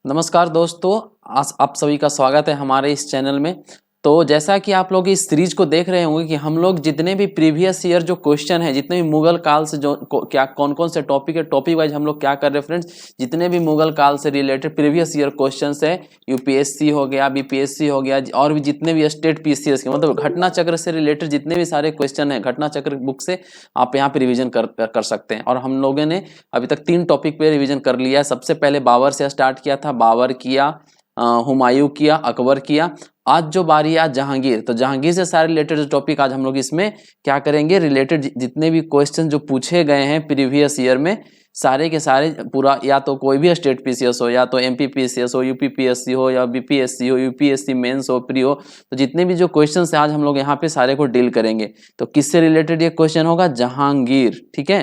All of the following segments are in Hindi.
नमस्कार दोस्तों, आज आप सभी का स्वागत है हमारे इस चैनल में। तो जैसा कि आप लोग इस सीरीज को देख रहे होंगे कि हम लोग जितने भी प्रीवियस ईयर जो क्वेश्चन है, जितने भी मुगल काल से जो क्या कौन कौन से टॉपिक है, टॉपिक वाइज हम लोग क्या कर रहे हैं फ्रेंड्स, जितने भी मुगल काल से रिलेटेड प्रीवियस ईयर क्वेश्चंस है, यूपीएससी हो गया, बीपीएससी हो गया, और भी जितने भी स्टेट पीसीएस के मतलब घटना चक्र से रिलेटेड जितने भी सारे क्वेश्चन है, घटना चक्र बुक से आप यहाँ पे रिविजन कर सकते हैं। और हम लोगों ने अभी तक 3 टॉपिक पे रिवीजन कर लिया है। सबसे पहले बाबर से स्टार्ट किया था, बाबर किया, हुमायूं किया, अकबर किया। आज जो बारी है जहांगीर, तो जहांगीर से सारे रिलेटेड टॉपिक आज हम लोग इसमें क्या करेंगे, रिलेटेड जितने भी क्वेश्चन जो पूछे गए हैं प्रीवियस ईयर में, सारे के सारे पूरा, या तो कोई भी स्टेट पीसीएस हो, या तो एमपी पीसीएस हो, यूपी पीएससी हो, या बीपीएससी हो, यूपीएससी मेंस हो, प्री हो, तो जितने भी जो क्वेश्चन है आज हम लोग यहाँ पे सारे को डील करेंगे। तो किससे रिलेटेड ये क्वेश्चन होगा? जहांगीर। ठीक है,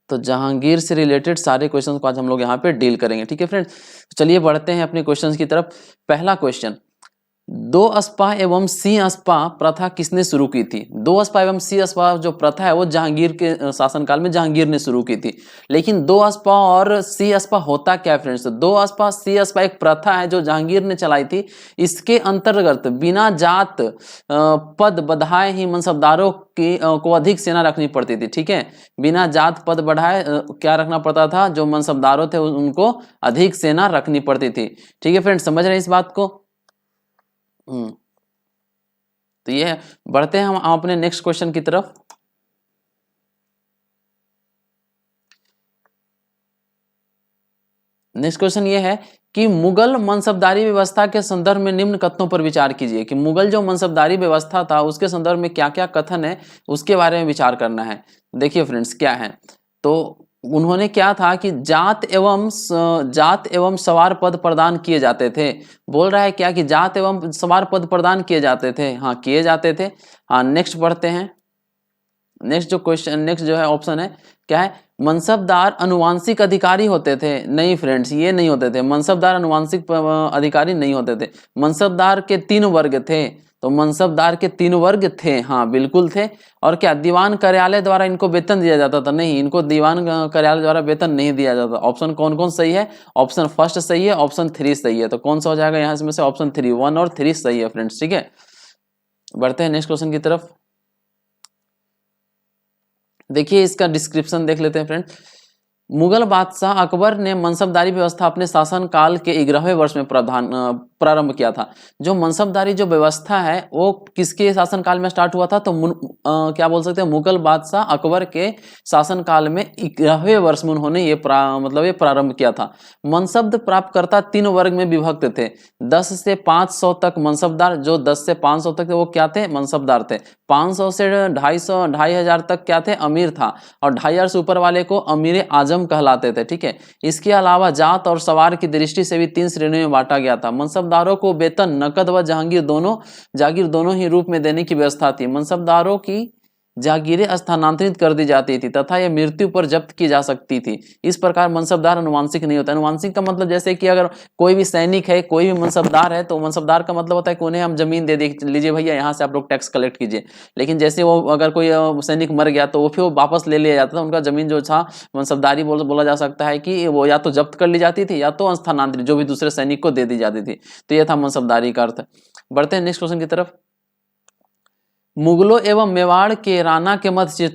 तो जहांगीर से रिलेटेड सारे क्वेश्चंस को आज हम लोग यहाँ पे डील करेंगे। ठीक है फ्रेंड्स, चलिए बढ़ते हैं अपने क्वेश्चंस की तरफ। पहला क्वेश्चन, दो अस्पा एवं सी अस्पा प्रथा किसने शुरू की थी? दो अस्पा एवं सी अस्पा जो प्रथा है वो जहांगीर के शासनकाल में जहांगीर ने शुरू की थी। लेकिन दो अस्पा और सी अस्पा होता क्या है फ्रेंड्स? दो अस्पा सी अस्पा एक प्रथा है जो जहांगीर ने चलाई थी। इसके अंतर्गत बिना जात पद बढ़ाए ही मनसबदारों की को अधिक सेना रखनी पड़ती थी। ठीक है, बिना जात पद बढ़ाए क्या रखना पड़ता था? जो मनसबदारों थे उनको अधिक सेना रखनी पड़ती थी। ठीक है फ्रेंड्स, समझ रहे हैं इस बात को? तो ये है। बढ़ते हैं हम अपने नेक्स्ट क्वेश्चन की तरफ। नेक्स्ट क्वेश्चन ये है कि मुगल मनसबदारी व्यवस्था के संदर्भ में निम्न कथनों पर विचार कीजिए। कि मुगल जो मनसबदारी व्यवस्था था उसके संदर्भ में क्या क्या कथन है उसके बारे में विचार करना है। देखिए फ्रेंड्स क्या है, तो उन्होंने क्या था कि जात एवं सवार पद प्रदान किए जाते थे। बोल रहा है क्या कि जात एवं सवार पद प्रदान किए जाते थे। हाँ, किए जाते थे। हाँ, नेक्स्ट बढ़ते हैं। नेक्स्ट जो क्वेश्चन, नेक्स्ट जो है ऑप्शन है क्या है? मनसबदार अनुवांशिक अधिकारी होते थे। नहीं फ्रेंड्स, ये नहीं होते थे। मनसबदार अनुवांशिक अधिकारी नहीं होते थे। मनसबदार के 3 वर्ग थे। तो मनसबदार के 3 वर्ग थे, हाँ बिल्कुल थे। और क्या दीवान कार्यालय द्वारा इनको वेतन दिया जाता था? नहीं, इनको दीवान कार्यालय द्वारा वेतन नहीं दिया जाता। ऑप्शन कौन कौन सही है? ऑप्शन फर्स्ट सही है, ऑप्शन 3 सही है। तो कौन सा हो जाएगा यहाँ में से? ऑप्शन 3, 1 और 3 सही है फ्रेंड्स। ठीक है, बढ़ते हैं नेक्स्ट क्वेश्चन की तरफ। देखिए इसका डिस्क्रिप्शन देख लेते हैं फ्रेंड्स। मुगल बादशाह अकबर ने मनसबदारी व्यवस्था अपने शासन काल के 11वें वर्ष में प्रारंभ किया था। जो मनसबदारी जो व्यवस्था है वो किसके शासन काल में स्टार्ट हुआ था? तो क्या बोल सकते हैं, मुगल बादशाह अकबर के शासन काल में 11वें वर्ष में उन्होंने ये प्रारंभ किया था। मनसब्द प्राप्तकर्ता 3 वर्ग में विभक्त थे। 10 से 500 तक मनसबदार, जो 10 से 500 तक थे वो क्या थे? मनसबदार थे। 500 से 2,500 तक क्या थे? अमीर था। और 2,500 से ऊपर वाले को अमीर आजम कहलाते थे। ठीक है, इसके अलावा जात और सवार की दृष्टि से भी 3 श्रेणियों में बांटा गया था। मनसबदारों को वेतन नकद व जागीर दोनों ही रूप में देने की व्यवस्था थी। मनसबदारों की जागीरें स्थानांतरित कर दी जाती थी तथा यह मृत्यु पर जब्त की जा सकती थी। इस प्रकार मनसबदार अनुवांशिक नहीं होता। अनुवांशिक का मतलब जैसे कि अगर कोई भी सैनिक है, कोई भी मनसबदार है, तो मनसबदार का मतलब होता है कि उन्हें हम जमीन दे लीजिए भैया, यहाँ से आप लोग टैक्स कलेक्ट कीजिए। लेकिन जैसे वो अगर कोई सैनिक मर गया तो वो फिर वापस ले लिया जाता था। उनका जमीन जो था मनसबदारी बोला जा सकता है कि वो या तो जब्त कर ली जाती थी या तो स्थानांतरित जो भी दूसरे सैनिक को दे दी जाती थी। तो यह था मनसबदारी का अर्थ। बढ़ते हैं नेक्स्ट क्वेश्चन की तरफ। मुगलों एवं मेवाड़ के राणा के मध्य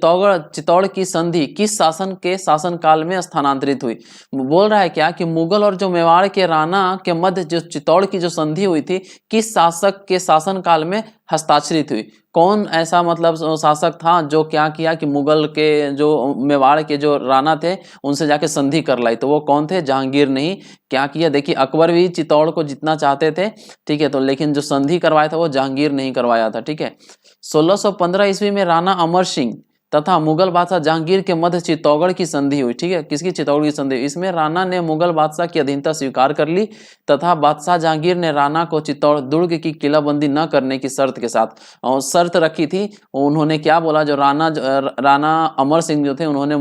चित्तौड़ की संधि किस शासन के शासनकाल में स्थानांतरित हुई? बोल रहा है क्या कि मुगल और जो मेवाड़ के राणा के मध्य जो चित्तौड़ की जो संधि हुई थी, किस शासक के शासनकाल में हस्ताक्षरित हुई? कौन ऐसा मतलब शासक था जो क्या किया कि मुगल के जो मेवाड़ के जो राणा थे उनसे जाके संधि कर लाई? तो वो कौन थे? जहांगीर ने ही क्या किया। देखिए अकबर भी चित्तौड़ को जितना चाहते थे, ठीक है, तो लेकिन जो संधि करवाया था वो जहांगीर ने ही करवाया था। ठीक है, 1615 ईस्वी में राणा अमर सिंह तथा मुगल बादशाह जहांगीर के मध्य चित्तौड़गढ़ की संधि हुई। ठीक है, किसकी? चित्तौड़गढ़ की संधि। इसमें राणा ने मुगल बादशाह की अधीनता स्वीकार कर ली तथा बादशाह जहांगीर ने राणा को चित्तौड़ दुर्ग की किलाबंदी न करने की शर्त के साथ, और शर्त रखी थी। उन्होंने क्या बोला, जो राणा अमर सिंह जो थे उन्होंने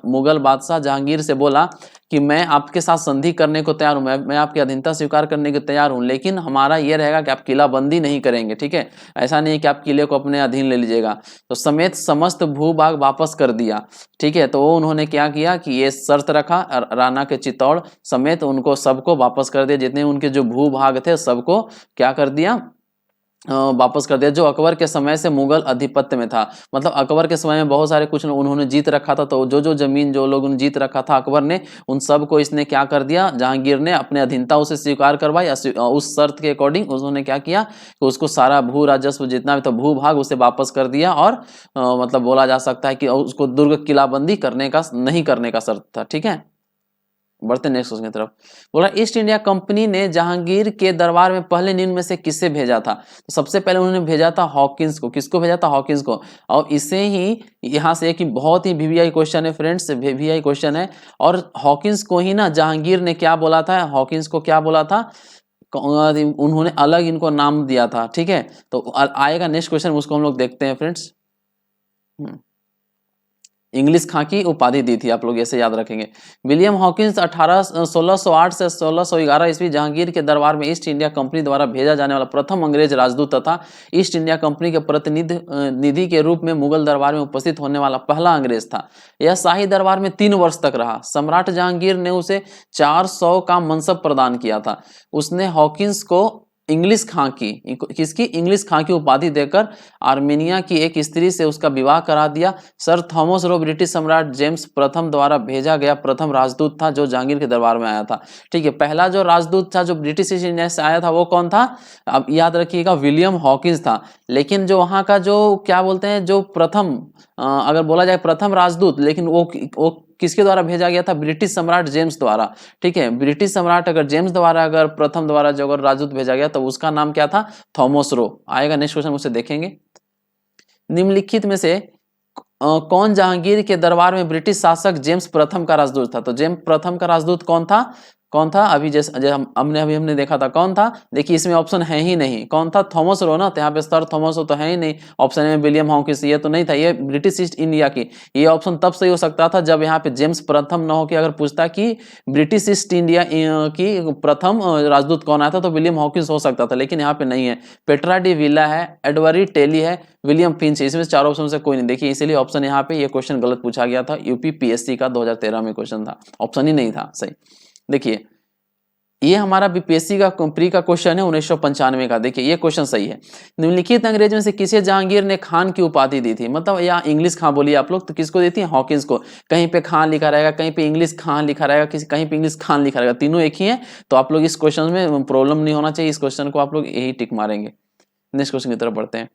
मुगल बादशाह जहांगीर से बोला कि मैं आपके साथ संधि करने को तैयार हूँ, मैं आपकी अधीनता स्वीकार करने को तैयार हूँ, लेकिन हमारा ये रहेगा कि आप किलाबंदी नहीं करेंगे, ठीक है। ऐसा नहीं कि आप किले को अपने अधीन ले लीजिएगा। तो समेत समस्त भूभाग वापस कर दिया, ठीक है। तो वो उन्होंने क्या किया कि ये शर्त रखा, राणा के चित्तौड़ समेत उनको सबको वापस कर दिया, जितने उनके जो भूभाग थे सबको क्या कर दिया, वापस कर दिया, जो अकबर के समय से मुगल अधिपत्य में था। मतलब अकबर के समय में बहुत सारे कुछ उन्होंने जीत रखा था, तो जो जमीन जो लोग जीत रखा था अकबर ने, उन सबको इसने क्या कर दिया, जहांगीर ने अपने अधीनता उसे स्वीकार करवाई। उस शर्त के अकॉर्डिंग उन्होंने क्या किया कि उसको सारा भू राजस्व जितना भी था भूभाग उसे वापस कर दिया, और मतलब बोला जा सकता है कि उसको दुर्ग किलाबंदी करने का नहीं करने का शर्त था, ठीक है। बढ़ते नेक्स्ट क्वेश्चन की तरफ। बोला ईस्ट इंडिया कंपनी ने जहांगीर के दरबार में पहले निम्न में से किसे भेजा था। तो सबसे पहले उन्होंने भेजा था हॉकिंस को। किसको भेजा था? हॉकिंस को। और इसे ही यहाँ से एक बहुत ही वीवीआई क्वेश्चन है फ्रेंड्स, वीवीआई क्वेश्चन है। और हॉकिंस को ही ना जहांगीर ने क्या बोला था, हॉकिंस को क्या बोला था, उन्होंने अलग इनको नाम दिया था, ठीक है। तो आएगा नेक्स्ट क्वेश्चन, उसको हम लोग देखते हैं फ्रेंड्स। इंग्लिश खां की उपाधि दी थी, आप लोग ऐसे याद रखेंगे। विलियम हॉकिंस 1608 से 1611 ईस्वी जहांगीर के दरबार में ईस्ट इंडिया कंपनी द्वारा भेजा जाने वाला प्रथम अंग्रेज राजदूत तथा ईस्ट इंडिया कंपनी के प्रतिनिधि के रूप में मुगल दरबार में उपस्थित होने वाला पहला अंग्रेज था। यह शाही दरबार में 3 वर्ष तक रहा। सम्राट जहांगीर ने उसे 400 का मनसब प्रदान किया था। उसने हॉकिंस को इंग्लिश खां की, किसकी, इंग्लिश खां की उपाधि देकर आर्मेनिया की एक स्त्री से उसका विवाह करा दिया। सर थॉमस रो ब्रिटिश सम्राट जेम्स प्रथम द्वारा भेजा गया प्रथम राजदूत था जो जहांगीर के दरबार में आया था, ठीक है। पहला जो राजदूत था जो ब्रिटिश ईस्ट इंडिया से आया था वो कौन था, अब याद रखिएगा, विलियम हॉकिंस था। लेकिन जो वहां का जो क्या बोलते हैं, जो प्रथम अगर बोला जाए प्रथम राजदूत, लेकिन वो किसके द्वारा भेजा गया था, ब्रिटिश सम्राट जेम्स द्वारा, ठीक है। ब्रिटिश सम्राट अगर जेम्स द्वारा अगर प्रथम द्वारा जो अगर राजदूत भेजा गया तो उसका नाम क्या था, थॉमस रो। आएगा नेक्स्ट क्वेश्चन, उसे देखेंगे। निम्नलिखित में से कौन जहांगीर के दरबार में ब्रिटिश शासक जेम्स प्रथम का राजदूत था। तो जेम्स प्रथम का राजदूत कौन था, कौन था, अभी जैसे हमने देखा था कौन था। देखिए इसमें ऑप्शन है ही नहीं, कौन था, थॉमस रो ना। तो यहाँ पे सर थॉमस रो तो है ही नहीं ऑप्शन में। विलियम हॉकिंस ये तो नहीं था, ये ब्रिटिश ईस्ट इंडिया की। ये ऑप्शन तब सही हो सकता था जब यहाँ पे जेम्स प्रथम न हो के अगर पूछता कि ब्रिटिश ईस्ट इंडिया की प्रथम राजदूत कौन आया था तो विलियम हॉकिंस हो सकता था, लेकिन यहाँ पे नहीं है। पेट्रा डी विला है, एडवर्ड टेली है, विलियम फिंच, इसमें 4 ऑप्शन से कोई नहीं। देखिए इसीलिए ऑप्शन यहाँ पे ये क्वेश्चन गलत पूछा गया था। यूपी पीएससी का 2013 में क्वेश्चन था, ऑप्शन ही नहीं था सही। देखिए ये हमारा बीपीएससी का प्री का क्वेश्चन है 1995 का। देखिए ये क्वेश्चन सही है। निम्नलिखित अंग्रेज में से किसे जहांगीर ने खान की उपाधि दी थी। मतलब या इंग्लिश खां बोलिए आप लोग, तो किसको दी थी, हॉकिंस को। कहीं पे खान लिखा रहेगा, कहीं पे इंग्लिश खां लिखा रहेगा, कहीं पे इंग्लिश खान लिखा रहेगा, तीनों एक ही है। तो आप लोग इस क्वेश्चन में प्रॉब्लम नहीं होना चाहिए, इस क्वेश्चन को आप लोग यही टिक मारेंगे। नेक्स्ट क्वेश्चन की तरफ बढ़ते हैं।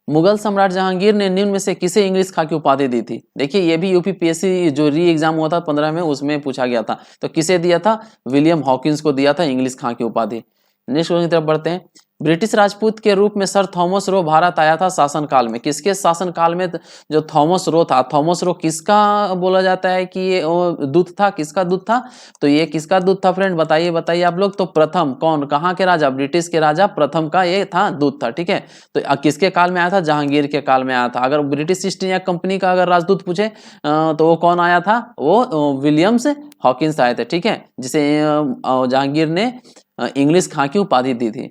मुगल सम्राट जहांगीर ने निम्न में से किसे इंग्लिश खां की उपाधि दी थी। देखिए ये भी यूपी पीएससी जो री एग्जाम हुआ था 15 में उसमें पूछा गया था। तो किसे दिया था, विलियम हॉकिंस को दिया था इंग्लिश खां की उपाधि। नेक्स्ट क्वेश्चन की तरफ बढ़ते हैं। ब्रिटिश राजपूत के रूप में सर थॉमस रो भारत आया था शासनकाल में। किसके शासनकाल में जो थॉमस रो था, थॉमस रो किसका बोला जाता है कि ये दूत था, किसका दूत था। तो ये किसका दूत था फ्रेंड, बताइए बताइए आप लोग। तो प्रथम कौन, कहाँ के राजा, ब्रिटिश के राजा प्रथम का ये था दूत था, ठीक है। तो किसके काल में आया था, जहांगीर के काल में आया था। अगर ब्रिटिश ईस्ट इंडिया कंपनी का अगर राजदूत पूछे तो वो कौन आया था, वो विलियम्स हॉकिंस आए थे, ठीक है, जिसे जहांगीर ने इंग्लिश खां की उपाधि दी थी।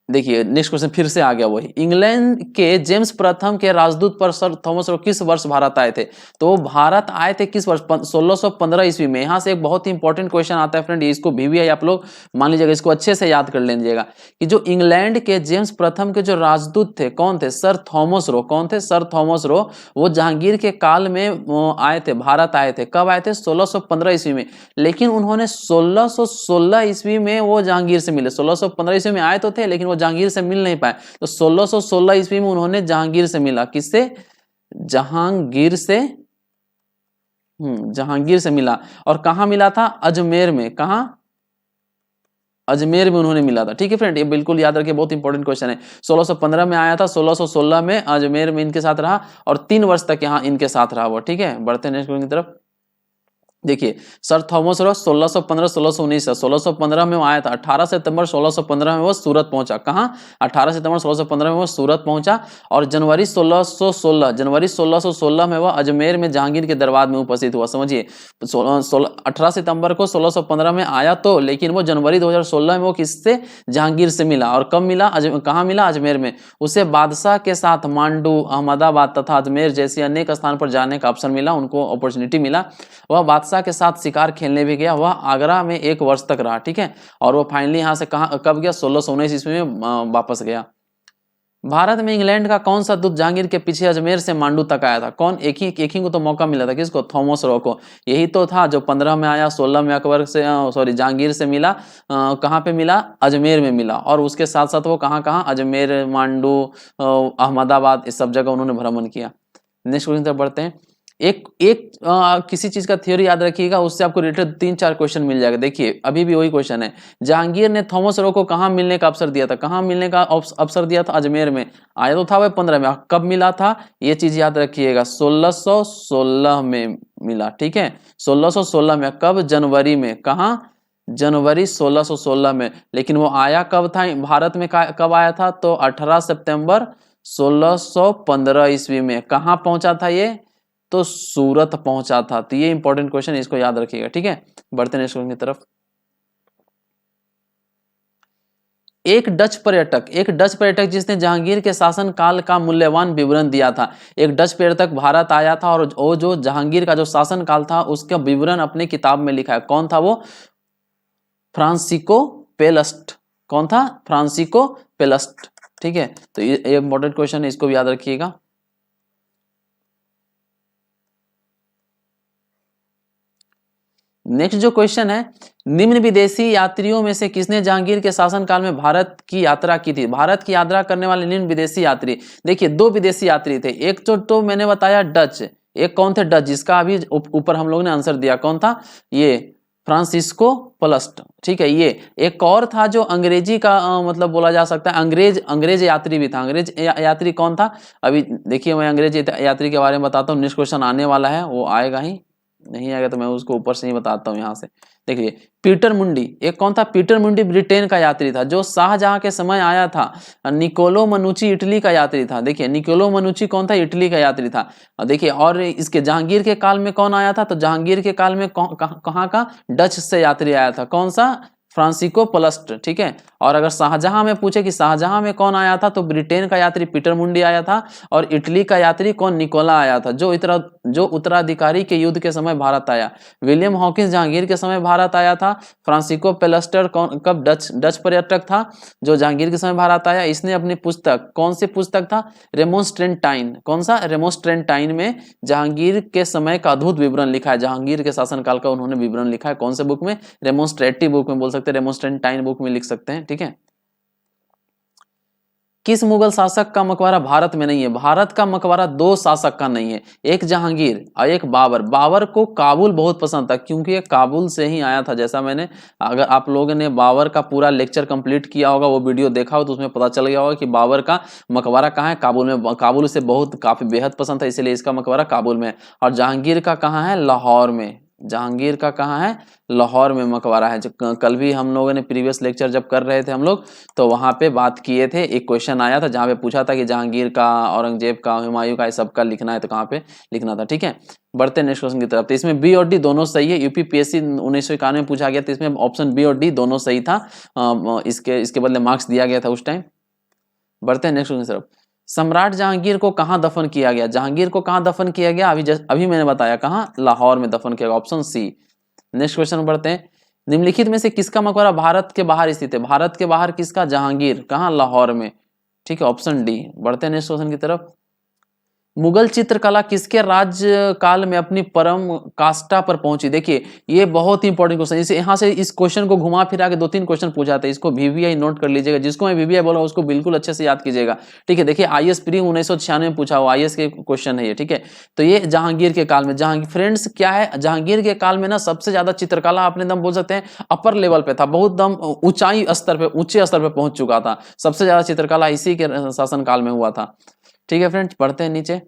देखिए नेक्स्ट क्वेश्चन फिर से आ गया वही। इंग्लैंड के जेम्स प्रथम के राजदूत पर सर थॉमस रो किस वर्ष भारत आए थे। तो भारत आए थे किस वर्ष, 1615 ईस्वी में। यहाँ से एक बहुत ही इंपॉर्टेंट क्वेश्चन आता है फ्रेंड, इसको भी आप लोग मान लीजिएगा, इसको अच्छे से याद कर लीजिएगा कि जो इंग्लैंड के जेम्स प्रथम के जो राजदूत थे कौन थे, सर थॉमस रो। कौन थे, सर थॉमस रो। वो जहांगीर के काल में आए थे, भारत आए थे। कब आए थे, 1615 ईस्वी में। लेकिन उन्होंने 1616 ईस्वी में वो जहांगीर से मिले। 1615 ईस्वी में आए तो थे लेकिन जहांगीर से मिल नहीं पाए। तो 1616 ईस्वी में उन्होंने जहांगीर से मिला। किससे, जहांगीर से, जहांगीर से मिला। और कहां मिला था, अजमेर में। कहां, अजमेर में उन्होंने मिला था, ठीक है फ्रेंड। ये बिल्कुल याद रखिए, बहुत इंपॉर्टेंट क्वेश्चन है। 1615 में आया था, 1616 में अजमेर में इनके साथ रहा और 3 वर्ष तक यहाँ इनके साथ रहा वो, ठीक है। बढ़ते हैं नेक्स्ट क्वेश्चन की तरफ। देखिए सर थॉमस रॉस 1615 1619 1615 में वो आया था। 18 सितंबर 1615 में वो सूरत पहुंचा। कहाँ? 18 सितंबर 1615 में वो सूरत पहुंचा। और जनवरी 1616 में वो अजमेर में जहांगीर के दरबार में उपस्थित हुआ। समझिए 18 सितंबर को 1615 में आया तो, लेकिन वो जनवरी 2016 में वो किससे? जहांगीर से मिला। और कब मिला? कहाँ मिला? अजमेर में। उसे बादशाह के साथ मांडू, अहमदाबाद तथा अजमेर जैसी अनेक स्थान पर जाने का अवसर मिला, उनको अपॉर्चुनिटी मिला। वह बादशाह के साथ शिकार खेलने भी गया। वह आगरा में 1 वर्ष तक रहा। ठीक है। और वो फाइनली यहाँ से कहाँ कब गया? 1619 ईस्वी में वापस गया। भारत में इंग्लैंड का कौन सा दूत जहांगीर के पीछे अजमेर से मांडू तक आया था? कौन? एक ही को तो मौका मिला था। किसको? थॉमस रॉ को। यही तो था जो 15 में आया, 16 में अकबर से जहांगीर से मिला। कहाँ पे मिला? अजमेर में मिला। और उसके साथ साथ वो कहाँ कहाँ? अजमेर, मांडू, अहमदाबाद, इस सब जगह उन्होंने भ्रमण किया। नेक्स्ट क्वेश्चन तरफ बढ़ते हैं। किसी चीज का थ्योरी याद रखिएगा, उससे आपको रिलेटेड 3-4 क्वेश्चन मिल जाएगा। देखिए अभी भी वही क्वेश्चन है। जहांगीर ने थॉमस रॉ को कहाँ मिलने का अवसर दिया था? कहाँ मिलने का अवसर दिया था? अजमेर में। आया तो था वह 15 में। कब मिला था? ये चीज याद रखिएगा, 1616 में मिला। ठीक है, 1616 में। कब? जनवरी में। कहाँ? जनवरी 1616 में। लेकिन वो आया कब था भारत में? कब आया था? तो 18 सितंबर 1615 ईस्वी में। कहाँ पहुंचा था ये? तो सूरत पहुंचा था। तो ये इंपॉर्टेंट क्वेश्चन, इसको याद रखिएगा। ठीक है, बढ़ते हैं नेक्स्ट क्वेश्चन की तरफ। एक डच पर्यटक जिसने जहांगीर के शासन काल का मूल्यवान विवरण दिया था। एक डच पर्यटक भारत आया था और वो जो जहांगीर का जो शासन काल था उसका विवरण अपने किताब में लिखा है। कौन था वो? फ्रांसिस्को पेलस्ट। कौन था? फ्रांसिस्को पेलस्ट। ठीक है, तो ये इंपॉर्टेंट क्वेश्चन है, इसको भी याद रखिएगा। नेक्स्ट जो क्वेश्चन है, निम्न विदेशी यात्रियों में से किसने जहांगीर के शासनकाल में भारत की यात्रा की थी? भारत की यात्रा करने वाले निम्न विदेशी यात्री। देखिए 2 विदेशी यात्री थे। एक तो मैंने बताया डच। एक कौन थे? डच, जिसका अभी ऊपर हम लोगों ने आंसर दिया। कौन था? ये फ्रांसिस्को पलस्ट। ठीक है, ये एक और था जो अंग्रेजी का मतलब बोला जा सकता है, अंग्रेज यात्री भी था। अंग्रेज यात्री कौन था? अभी देखिए मैं अंग्रेज यात्री के बारे में बताता हूँ। नेक्स्ट क्वेश्चन आने वाला है, वो आएगा ही, नहीं आएगा तो मैं उसको ऊपर से ही बताता हूँ। यहाँ से देखिए पीटर मुंडी। एक कौन था? पीटर मुंडी ब्रिटेन का यात्री था जो शाहजहां के समय आया था। निकोलो मनुची इटली का यात्री था। देखिए निकोलो मनुची कौन था? इटली का यात्री था। देखिए और इसके जहांगीर के काल में कौन आया था? तो जहांगीर के काल में कहाँ का? डच से यात्री आया था। कौन सा? फ्रांसिस्को पलस्ट। ठीक है, और अगर शाहजहां में पूछे कि शाहजहां में कौन आया था, तो ब्रिटेन का यात्री पीटर मुंडी आया था। और इटली का यात्री कौन? निकोला आया था, जो उत्तराधिकारी के युद्ध के समय भारत आया। विलियम हॉकिंस जहांगीर के समय भारत आया था। फ्रांसिस्को पेलस्टर कब? डच पर्यटक था जो जहांगीर के समय भारत आया। इसने अपनी पुस्तक, कौन सी पुस्तक था? रेमोन्स्ट्रेंटाइन। कौन सा? रेमोन्स्ट्रेंटाइन में जहांगीर के समय का अद्भुत विवरण लिखा है। जहांगीर के शासनकाल का उन्होंने विवरण लिखा है। कौन से बुक में? रेमोन्स्ट्रेटिव बुक में बोल सकते हैं, रेमोन्स्ट्रेंटाइन बुक में लिख सकते हैं। ठीक है, किस मुगल शासक का मकबरा भारत में नहीं है? भारत का मकबरा 2 शासक का नहीं है, एक जहांगीर और एक बाबर। बाबर को काबुल बहुत पसंद था क्योंकि ये काबुल से ही आया था। जैसा मैंने, अगर आप लोगों ने बाबर का पूरा लेक्चर कंप्लीट किया होगा, वो वीडियो देखा हो तो उसमें पता चल गया होगा कि बाबर का मकबरा कहाँ है? काबुल में। काबुल से काफी बेहद पसंद था, इसलिए इसका मकबरा काबुल में है। और जहांगीर का कहाँ है? लाहौर में। जहांगीर का कहाँ है? लाहौर में मकबरा है। जो कल भी हम लोगों ने प्रीवियस लेक्चर जब कर रहे थे हम लोग, तो वहां पे बात किए थे। एक क्वेश्चन आया था जहां पे पूछा था कि जहांगीर का, औरंगजेब का, हुमायूं का, सबका लिखना है तो कहाँ पे लिखना था। ठीक है, बढ़ते नेक्स्ट क्वेश्चन की तरफ। तो इसमें बी और डी दोनों सही है। यूपीपीएससी 1991 में पूछा गया, तो इसमें ऑप्शन बी और डी दोनों सही था। इसके बदले मार्क्स दिया गया था उस टाइम। बढ़ते हैं नेक्स्ट क्वेश्चन की तरफ। सम्राट जहांगीर को कहाँ दफन किया गया? जहांगीर को कहाँ दफन किया गया? अभी मैंने बताया, कहाँ? लाहौर में दफन किया गया, ऑप्शन सी। नेक्स्ट क्वेश्चन बढ़ते हैं। निम्नलिखित में से किसका मकबरा भारत के बाहर स्थित है? भारत के बाहर किसका? जहांगीर। कहाँ? लाहौर में। ठीक है, ऑप्शन डी। बढ़ते हैं नेक्स्ट क्वेश्चन की तरफ। मुगल चित्रकला किसके राज्य काल में अपनी परम काष्ठा पर पहुंची? देखिए ये बहुत ही इंपॉर्टेंट क्वेश्चन। इसे यहाँ से इस क्वेश्चन को घुमा फिरा के 2-3 क्वेश्चन पूछा था। इसको वीवीआई नोट कर लीजिएगा। जिसको मैं वीवीआई बोला उसको बिल्कुल अच्छे से याद कीजिएगा। ठीक है, देखिए आईएएस प्री 1996 में पूछा हुआ आईएएस के क्वेश्चन है ये। ठीक है, तो ये जहांगीर के काल में, जहांगीर फ्रेंड्स क्या है, जहांगीर के काल में ना सबसे ज्यादा चित्रकला आपने दम बोल सकते हैं अपर लेवल पे था, बहुत दम ऊंचे स्तर पे पहुंच चुका था। सबसे ज्यादा चित्रकला इसी के शासन काल में हुआ था। ठीक है फ्रेंड्स, पढ़ते हैं नीचे।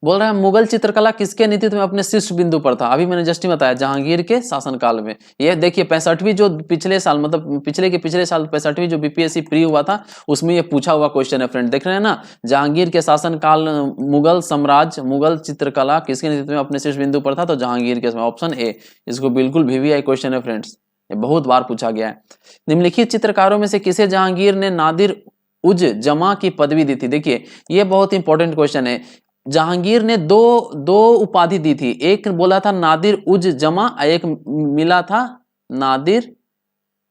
बोल रहा है मुगल चित्रकला किसके नेतृत्व में अपने शीर्ष बिंदु पर था। अभी मैंने जस्ट ही बताया जहांगीर के शासनकाल में। ये देखिए 65वीं जो पिछले साल मतलब पिछले के पिछले साल 65वीं जो बीपीएससी प्री हुआ था उसमें ये पूछा हुआ क्वेश्चन है फ्रेंड, देख रहे हैं ना। जहांगीर के शासनकाल मुगल साम्राज्य मुगल चित्रकला किसके नेतृत्व में अपने शीर्ष बिंदु पर था, तो जहांगीर के। ऑप्शन ए, इसको बिल्कुल VVI क्वेश्चन है फ्रेंड्स, ये बहुत बार पूछा गया है। निम्नलिखित चित्रकारों में से किसे जहांगीर ने नादिर उज जमा की पदवी दी थी। देखिए ये बहुत इंपॉर्टेंट क्वेश्चन है। जहांगीर ने दो उपाधि दी थी, एक बोला था नादिर उज जमा, एक मिला था नादिर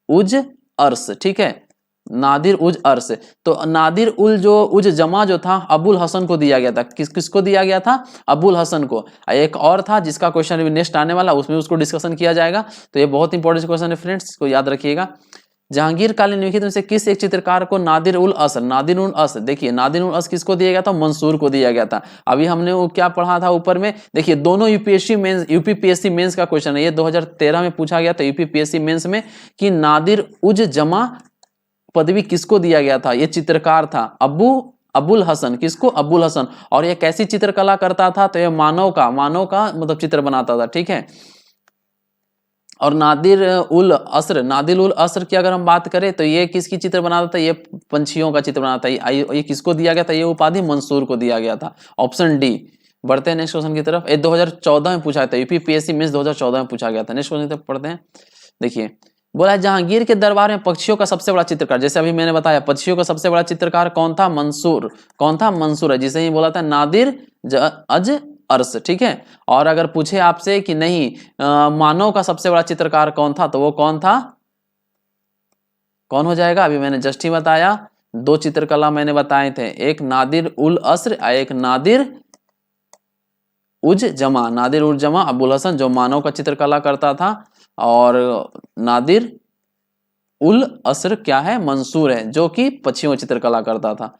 उज अर्स, ठीक है, नादिर उज अर्स। तो नादिर उज जमा जो था अबुल हसन को दिया गया था। किसको दिया गया था? अबुल हसन को। एक और था जिसका क्वेश्चन नेक्स्ट आने वाला, उसमें उसको डिस्कशन किया जाएगा। तो ये बहुत इंपॉर्टेंट क्वेश्चन है फ्रेंड्स, इसको याद रखिएगा। जहांगीर कालीन निम्नलिखित में से किस एक चित्रकार को नादिर उल असर, नादिर उल अस, देखिए नादिर उल अस किसको दिया गया था? मंसूर को दिया गया था। अभी हमने वो क्या पढ़ा था ऊपर में, देखिए दोनों यूपीपीएससी मेंस का क्वेश्चन है, ये 2013 में पूछा गया था यूपीपीएससी मेंस में कि नादिर उज जमा पदवी किसको दिया गया था। ये चित्रकार था अबुल हसन। किसको? अबुल हसन। और ये कैसी चित्रकला करता था? तो ये मानव का मतलब चित्र बनाता था, ठीक है। और नादिर उल असर की अगर हम बात करें तो ये किसकी चित्र बनाता था? ये पंछियों का चित्र बनाता था। ये किसको दिया गया था? ये उपाधि मंसूर को दिया गया था। Option D. बढ़ते हैं नेक्स्ट क्वेश्चन की तरफ। ये 2014 में पूछा था, यूपीपीएससी मेंस 2014 में पूछा गया था। नेक्स्ट क्वेश्चन की तरफ पढ़ते हैं। देखिए बोला जहांगीर के दरबार में पक्षियों का सबसे बड़ा चित्रकार, जैसे अभी मैंने बताया पक्षियों का सबसे बड़ा चित्रकार कौन था? मंसूर। कौन था? मंसूर है, जिसे ही बोला था नादिर अज अर्स, ठीक है। और अगर पूछे आपसे कि नहीं मानव का सबसे बड़ा चित्रकार कौन था, तो वो कौन था? कौन हो जाएगा? अभी मैंने जस्ट ही बताया, दो चित्रकला मैंने बताए थे, एक नादिर उल अस्र, एक नादिर उज जमा। नादिर उल जमा अबुल हसन जो मानव का चित्रकला करता था, और नादिर उल अस्र क्या है? मंसूर है, जो कि पक्षियों चित्रकला करता था।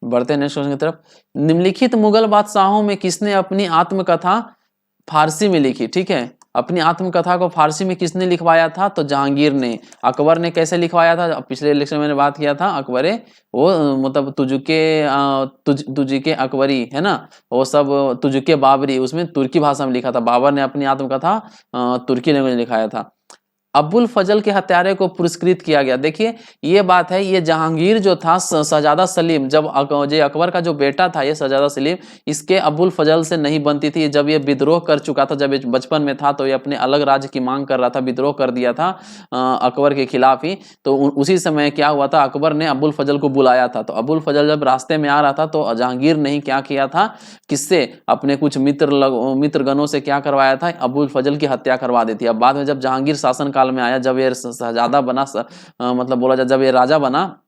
बढ़ते हैं नेक्स्ट क्वेश्चन की तरफ। निम्नलिखित मुगल बादशाहों में किसने अपनी आत्मकथा फारसी में लिखी? ठीक है, अपनी आत्मकथा को फारसी में किसने लिखवाया था? तो जहांगीर ने। अकबर ने कैसे लिखवाया था? पिछले लेक्चर में मैंने बात किया था, अकबरे वो मतलब तुजुके अकबरी है ना, वो सब तुजुके बाबरी, उसमें तुर्की भाषा में लिखा था। बाबर ने अपनी आत्मकथा तुर्की लैंग्वेज में लिखाया था। अबुल फजल के हत्यारे को पुरस्कृत किया गया। देखिए ये बात है, ये जहांगीर जो था शहजादा सलीम, जब अकबर का जो बेटा था ये शहजादा सलीम, इसके अबुल फजल से नहीं बनती थी। जब ये विद्रोह कर चुका था, जब ये बचपन में था, तो ये अपने अलग राज्य की मांग कर रहा था, विद्रोह कर दिया था अकबर के खिलाफ ही। तो उसी समय क्या हुआ था, अकबर ने अबुल फजल को बुलाया था। तो अबुल फजल जब रास्ते में आ रहा था तो जहांगीर ने क्या किया था, किससे? अपने कुछ मित्रगणों से क्या करवाया था? अबुल फजल की हत्या करवा दी थी। अब बाद में जब जहांगीर शासन काल में आया, जब ये शहजादा बना, मतलब बोला जाए जब ये राजा बना,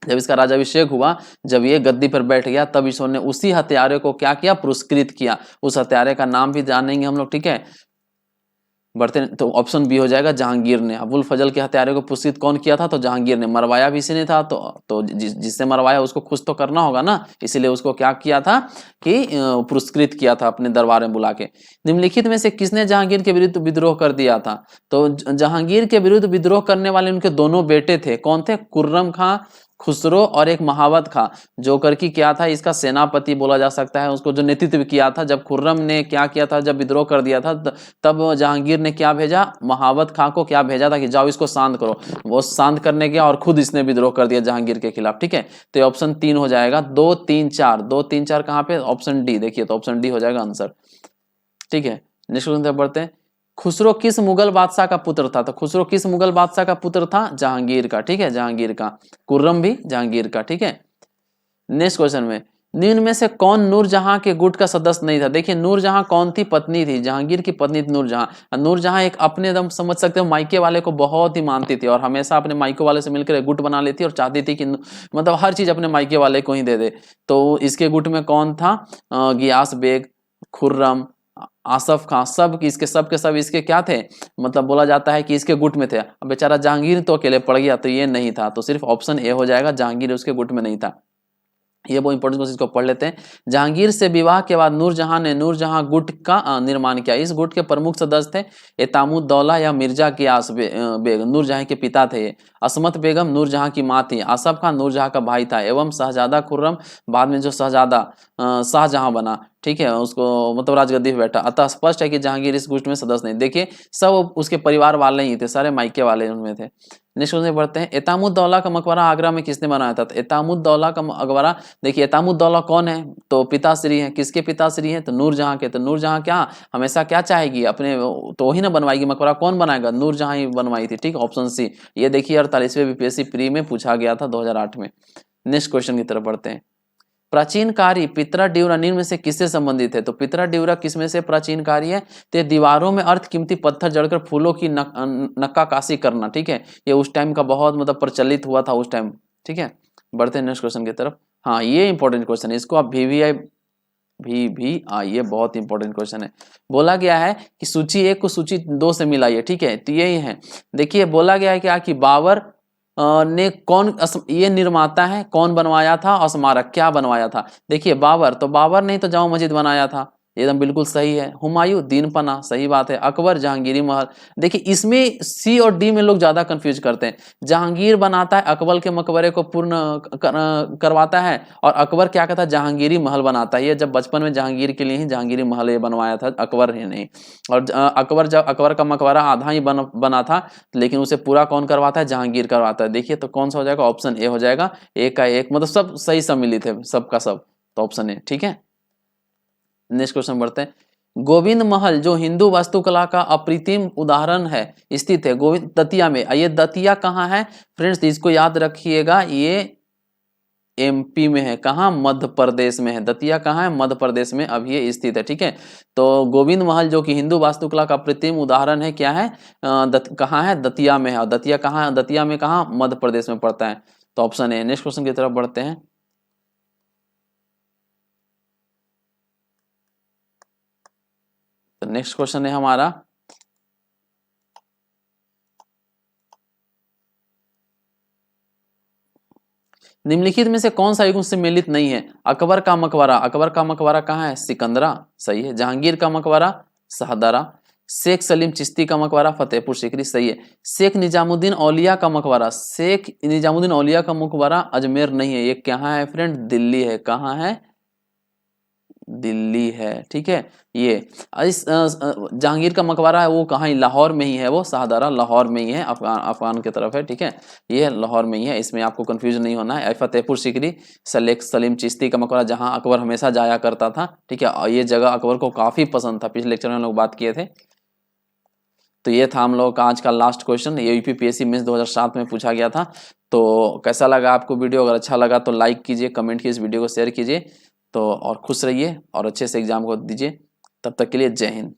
जब इसका राजाभिषेक हुआ, जब ये गद्दी पर बैठ गया, तब इसने उसी हत्यारे को क्या किया? पुरस्कृत किया। उस हत्यारे का नाम भी जानेंगे हम लोग, ठीक है। बढ़ते तो ऑप्शन बी हो जाएगा, जहांगीर ने। अबुल फजल के हत्यारे को पुरस्कृत कौन किया था? तो जहांगीर ने। मरवाया भी इसी ने था, तो जिससे मरवाया उसको खुश तो करना होगा ना, इसीलिए उसको क्या किया था कि पुरस्कृत किया था अपने दरबार में बुला के। निम्नलिखित में से किसने जहांगीर के विरुद्ध विद्रोह कर दिया था? तो जहांगीर के विरुद्ध विद्रोह करने वाले उनके दोनों बेटे थे। कौन थे? खुर्रम खां, खुसरो, और एक महावत खां, जो करके क्या था, इसका सेनापति बोला जा सकता है, उसको जो नेतृत्व किया था। जब खुर्रम ने क्या किया था, जब विद्रोह कर दिया था, तब जहांगीर ने क्या भेजा? महावत खां को क्या भेजा था कि जाओ इसको शांत करो। वो शांत करने गया और खुद इसने विद्रोह कर दिया जहांगीर के खिलाफ, ठीक है। तो ऑप्शन 3 हो जाएगा। 2, 3, 4, 2, 3, 4 कहाँ पे? Option D. देखिए तो ऑप्शन डी हो जाएगा आंसर, ठीक है। नेक्स्ट क्वेश्चन बढ़ते हैं। खुसरो किस मुगल बादशाह का पुत्र था? तो खुसरो किस मुगल बादशाह का पुत्र था? जहांगीर का, ठीक है, जहांगीर का। खुर्रम भी जहांगीर का, ठीक है। नेक्स्ट क्वेश्चन में, निम्न में से कौन नूरजहां के गुट का सदस्य नहीं था? देखिए नूरजहां कौन थी? पत्नी थी, जहांगीर की पत्नी थी नूरजहां। नूरजहां एक अपने दम समझ सकते हो मायके वाले को बहुत ही मानती थी, और हमेशा अपने मायके वाले से मिलकर गुट बना लेती और चाहती थी कि मतलब हर चीज अपने मायके वाले को ही दे दे। तो इसके गुट में कौन था? गियास बेग, खुर्रम, आसफ खां, सब इसके सब के सब इसके क्या थे? मतलब बोला जाता है कि इसके गुट में थे। अब बेचारा जहांगीर तो अकेले पड़ गया, तो ये नहीं था। तो सिर्फ ऑप्शन ए हो जाएगा, जहांगीर उसके गुट में नहीं था। ये बहुत इंपॉर्टेंट क्वेश्चन को पढ़ लेते हैं। जहांगीर से विवाह के बाद नूरजहां ने नूरजहां गुट का निर्माण किया। इस गुट के प्रमुख सदस्य थे एतामुद्दौला या मिर्जा गियास बेग, नूरजहां के पिता थे। असमत बेगम नूरजहां की मां थी। आसफ खान नूरजहां का भाई था, एवं शहजादा खुर्रम बाद में जो शहजादा शाहजहां बना। ठीक है, उसको मतलब राजगद्दी पे बैठा, अतः स्पष्ट है कि जहांगीर इस गुट में सदस्य नहीं। देखिए सब उसके परिवार वाले ही थे, सारे मायके वाले उनमें थे। नेक्स्ट क्वेश्चन पढ़ते हैं, एतामुद्दौला का मकबरा आगरा में किसने बनाया था? तो एतामुद्दौला का मकबरा, देखिए एतामुद्दौला कौन है? तो पिताश्री हैं। किसके पिताश्री हैं? तो नूरजहां के। तो नूरजहां क्या हमेशा क्या चाहेगी अपने, तो वही ना बनवाएगी मकबरा, कौन बनाएगा? नूरजहां ही बनवाई थी। ठीक, ऑप्शन सी। ये देखिए 48वें बीपीएससी प्री में पूछा गया था 2008 में। नेक्स्ट क्वेश्चन की तरफ बढ़ते हैं, प्राचीन कार्य पितरा ड्यूरा निम्न में से किससे संबंधित है? तो पितरा ड्यूरा किस में से प्राचीन कार्य है? तो दीवारों में अर्थ कीमती पत्थर जड़कर फूलों की नक्काकाशी करना। ठीक है, ये उस टाइम का बहुत मतलब प्रचलित हुआ था उस टाइम। ठीक है, बढ़ते हैं नेक्स्ट क्वेश्चन की तरफ। हाँ, ये इंपॉर्टेंट क्वेश्चन है, इसको आप VVI ये बहुत इंपॉर्टेंट क्वेश्चन है। बोला गया है कि सूची 1 को सूची 2 से मिलाइए। ठीक है, तो यही है। देखिए बोला गया है क्या कि बाबर ने कौन, ये निर्माता है, कौन बनवाया था, और स्मारक क्या बनवाया था? देखिए बाबर, तो बाबर ने तो जामा मस्जिद बनाया था, एकदम बिल्कुल सही है। हुमायूं दीन पना, सही बात है। अकबर जहांगीरी महल। देखिए इसमें सी और डी में लोग ज्यादा कंफ्यूज करते हैं। जहांगीर बनाता है अकबर के मकबरे को पूर्ण करवाता है, और अकबर क्या कहता है? जहांगीरी महल बनाता है। ये जब बचपन में जहांगीर के लिए ही जहांगीरी महल ये बनवाया था, अकबर ही नहीं। और अकबर का मकबरा आधा ही बना था, लेकिन उसे पूरा कौन करवाता है? जहांगीर करवाता है। देखिए तो कौन सा हो जाएगा? ऑप्शन ए हो जाएगा। एक का एक मतलब सब सही सम्मिलित है, सबका सब, तो ऑप्शन ए। ठीक है, नेक्स्ट क्वेश्चन बढ़ते हैं, गोविंद महल जो हिंदू वास्तुकला का अप्रतिम उदाहरण है स्थित है गोविंद दतिया में। ये दतिया कहाँ है फ्रेंड्स? इसको याद रखिएगा, ये MP में है। कहाँ? मध्य प्रदेश में है। दतिया कहाँ है? मध्य प्रदेश में अब ये स्थित है। ठीक है, तो गोविंद महल जो कि हिंदू वास्तुकला का अप्रतिम उदाहरण है, क्या है? कहाँ है? दतिया में है। और दतिया कहाँ है? दतिया में कहाँ? मध्य प्रदेश में पड़ता है, तो ऑप्शन ए। नेक्स्ट क्वेश्चन की तरफ बढ़ते हैं, तो नेक्स्ट क्वेश्चन है हमारा, निम्नलिखित में से कौन सा युग सम्मिलित नहीं है? अकबर का मकबरा, अकबर का मकबरा कहाँ है? सिकंदरा, सही है। जहांगीर का मकबरा शाहदरा। शेख सलीम चिश्ती का मकबरा फतेहपुर सीकरी, सही है। शेख निजामुद्दीन औलिया का मकबरा, शेख निजामुद्दीन औलिया का मकबरा अजमेर नहीं है, ये कहाँ है फ्रेंड? दिल्ली है। कहाँ है? दिल्ली है। ठीक है, ये इस जहांगीर का मकबरा है वो कहाँ? लाहौर में ही है, वो शाहदरा लाहौर में ही है, अफगान की तरफ है। ठीक है, ये लाहौर में ही है, इसमें आपको कंफ्यूजन नहीं होना है। फतेहपुर सीकरी शेख सलीम चिश्ती का मकबरा, जहाँ अकबर हमेशा जाया करता था। ठीक है, और ये जगह अकबर को काफी पसंद था, पिछले लेक्चर में हम लोग बात किए थे। तो ये था हम लोग का आज का लास्ट क्वेश्चन, ये UPPSC मेंस 2007 में पूछा गया था। तो कैसा लगा आपको वीडियो? अगर अच्छा लगा तो लाइक कीजिए, कमेंट कीजिए, इस वीडियो को शेयर कीजिए। तो और खुश रहिए और अच्छे से एग्जाम को दीजिए। तब तक के लिए जय हिंद।